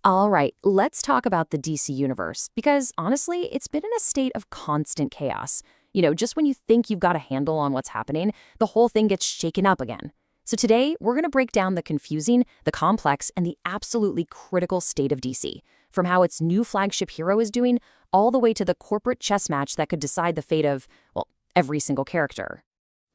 All right, let's talk about the DC universe, because honestly, it's been in a state of constant chaos. Just when you think you've got a handle on what's happening, the whole thing gets shaken up again. So today, we're going to break down the confusing, the complex, and the absolutely critical state of DC, from how its new flagship hero is doing, all the way to the corporate chess match that could decide the fate of, well, every single character.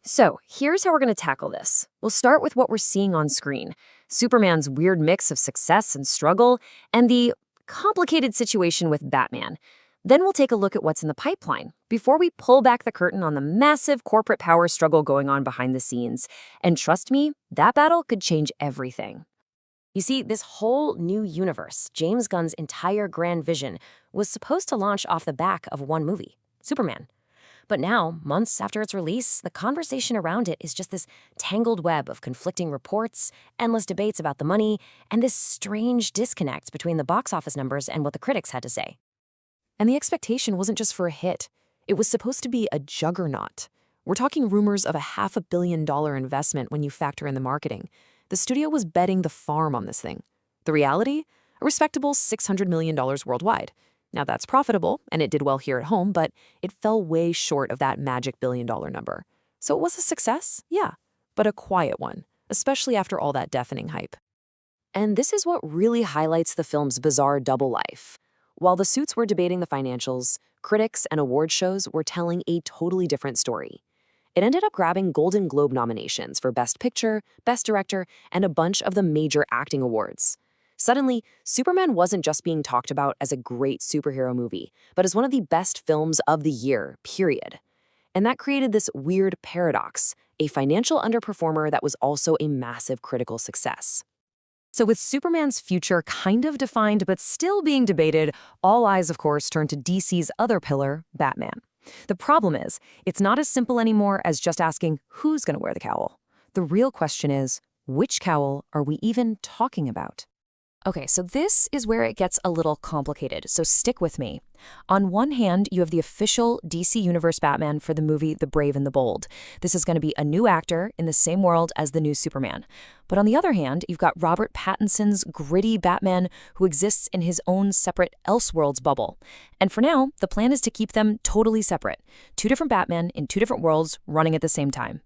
So, here's how we're going to tackle this. We'll start with what we're seeing on screen. Superman's weird mix of success and struggle, and the complicated situation with Batman. Then we'll take a look at what's in the pipeline, before we pull back the curtain on the massive corporate power struggle going on behind the scenes. And trust me, that battle could change everything. You see, this whole new universe, James Gunn's entire grand vision, was supposed to launch off the back of one movie, Superman. But now, months after its release, the conversation around it is just this tangled web of conflicting reports, endless debates about the money, and this strange disconnect between the box office numbers and what the critics had to say. And the expectation wasn't just for a hit. It was supposed to be a juggernaut. We're talking rumors of a $500 million investment when you factor in the marketing. The studio was betting the farm on this thing. The reality? A respectable $600 million worldwide. Now that's profitable, and it did well here at home, but it fell way short of that magic billion-dollar number. So it was a success, yeah, but a quiet one, especially after all that deafening hype. And this is what really highlights the film's bizarre double life. While the suits were debating the financials, critics and award shows were telling a totally different story. It ended up grabbing Golden Globe nominations for Best Picture, Best Director, and a bunch of the major acting awards. Suddenly, Superman wasn't just being talked about as a great superhero movie, but as one of the best films of the year, period. And that created this weird paradox, a financial underperformer that was also a massive critical success. So with Superman's future kind of defined but still being debated, all eyes, of course, turn to DC's other pillar, Batman. The problem is, it's not as simple anymore as just asking who's going to wear the cowl. The real question is, which cowl are we even talking about? Okay, so this is where it gets a little complicated, so stick with me. On one hand, you have the official DC Universe Batman for the movie The Brave and the Bold. This is going to be a new actor in the same world as the new Superman. But on the other hand, you've got Robert Pattinson's gritty Batman who exists in his own separate Elseworlds bubble. And for now, the plan is to keep them totally separate. Two different Batmen in two different worlds running at the same time.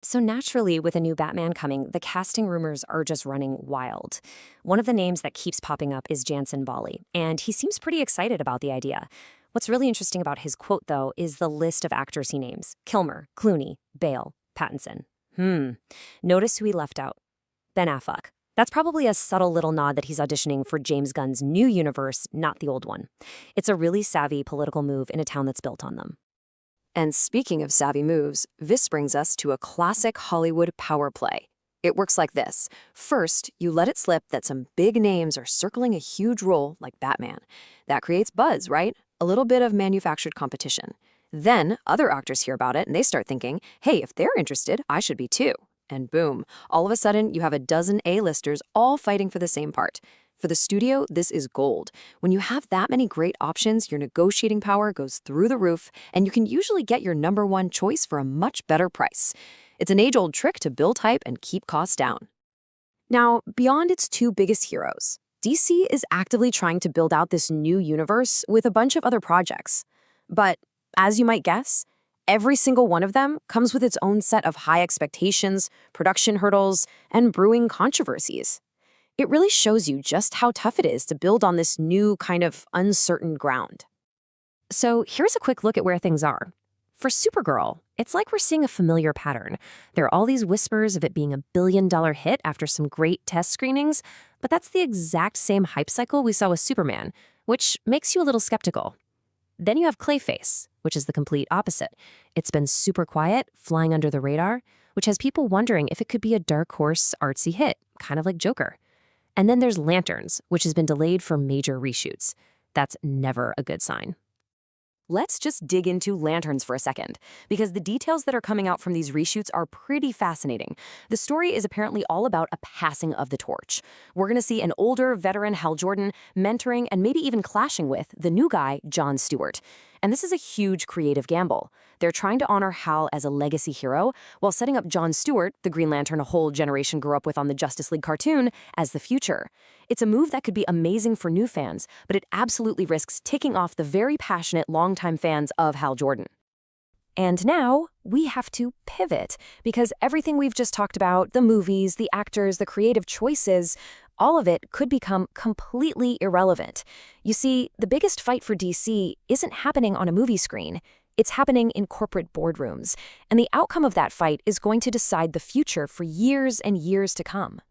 So naturally, with a new Batman coming, the casting rumors are just running wild. One of the names that keeps popping up is Jansen Bali, and he seems pretty excited about the idea. What's really interesting about his quote, though, is the list of actors he names: Kilmer, Clooney, Bale, Pattinson. Notice who he left out. Ben Affleck. That's probably a subtle little nod that he's auditioning for James Gunn's new universe, not the old one. It's a really savvy political move in a town that's built on them. And speaking of savvy moves, this brings us to a classic Hollywood power play. It works like this. First, you let it slip that some big names are circling a huge role like Batman. That creates buzz, right? A little bit of manufactured competition. Then, other actors hear about it and they start thinking, hey, if they're interested, I should be too. And boom, all of a sudden, you have a dozen A-listers all fighting for the same part. For the studio, this is gold. When you have that many great options, your negotiating power goes through the roof, and you can usually get your number one choice for a much better price. It's an age-old trick to build hype and keep costs down. Now, beyond its two biggest heroes, DC is actively trying to build out this new universe with a bunch of other projects. But, as you might guess, every single one of them comes with its own set of high expectations, production hurdles, and brewing controversies. It really shows you just how tough it is to build on this new kind of uncertain ground. So here's a quick look at where things are. For Supergirl, it's like we're seeing a familiar pattern. There are all these whispers of it being a billion-dollar hit after some great test screenings, but that's the exact same hype cycle we saw with Superman, which makes you a little skeptical. Then you have Clayface, which is the complete opposite. It's been super quiet, flying under the radar, which has people wondering if it could be a dark horse artsy hit, kind of like Joker. And then there's Lanterns, which has been delayed for major reshoots. That's never a good sign. Let's just dig into Lanterns for a second, because the details that are coming out from these reshoots are pretty fascinating. The story is apparently all about a passing of the torch. We're going to see an older veteran Hal Jordan mentoring and maybe even clashing with the new guy, Jon Stewart. And this is a huge creative gamble. They're trying to honor Hal as a legacy hero while setting up John Stewart, the Green Lantern a whole generation grew up with on the Justice League cartoon, as the future. It's a move that could be amazing for new fans, but it absolutely risks ticking off the very passionate longtime fans of Hal Jordan. And now, we have to pivot, because everything we've just talked about, the movies, the actors, the creative choices, all of it could become completely irrelevant. You see, the biggest fight for DC isn't happening on a movie screen. It's happening in corporate boardrooms, and the outcome of that fight is going to decide the future for years and years to come.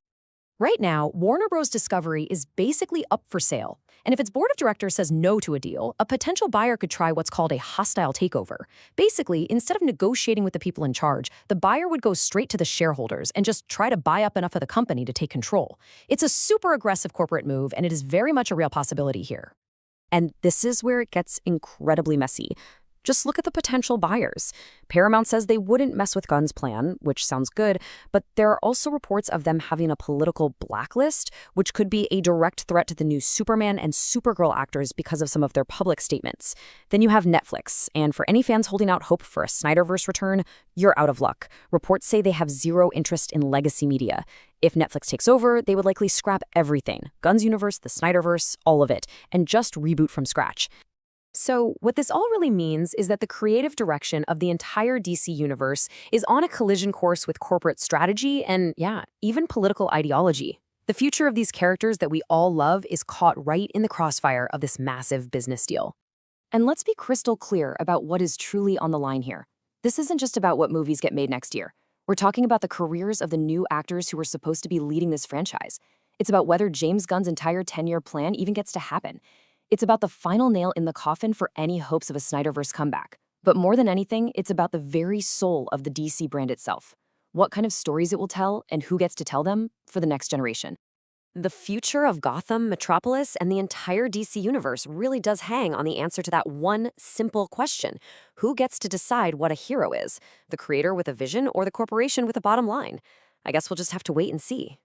Right now, Warner Bros. Discovery is basically up for sale. And if its board of directors says no to a deal, a potential buyer could try what's called a hostile takeover. Basically, instead of negotiating with the people in charge, the buyer would go straight to the shareholders and just try to buy up enough of the company to take control. It's a super aggressive corporate move, and it is very much a real possibility here. And this is where it gets incredibly messy. Just look at the potential buyers. Paramount says they wouldn't mess with Gunn's plan, which sounds good, but there are also reports of them having a political blacklist, which could be a direct threat to the new Superman and Supergirl actors because of some of their public statements. Then you have Netflix, and for any fans holding out hope for a Snyderverse return, you're out of luck. Reports say they have zero interest in legacy media. If Netflix takes over, they would likely scrap everything, Gunn's universe, the Snyderverse, all of it, and just reboot from scratch. So what this all really means is that the creative direction of the entire DC universe is on a collision course with corporate strategy and, yeah, even political ideology. The future of these characters that we all love is caught right in the crossfire of this massive business deal. And let's be crystal clear about what is truly on the line here. This isn't just about what movies get made next year. We're talking about the careers of the new actors who are supposed to be leading this franchise. It's about whether James Gunn's entire 10-year plan even gets to happen. It's about the final nail in the coffin for any hopes of a Snyderverse comeback. But more than anything, it's about the very soul of the DC brand itself. What kind of stories it will tell and who gets to tell them for the next generation. The future of Gotham, Metropolis, and the entire DC universe really does hang on the answer to that one simple question. Who gets to decide what a hero is? The creator with a vision or the corporation with a bottom line? I guess we'll just have to wait and see.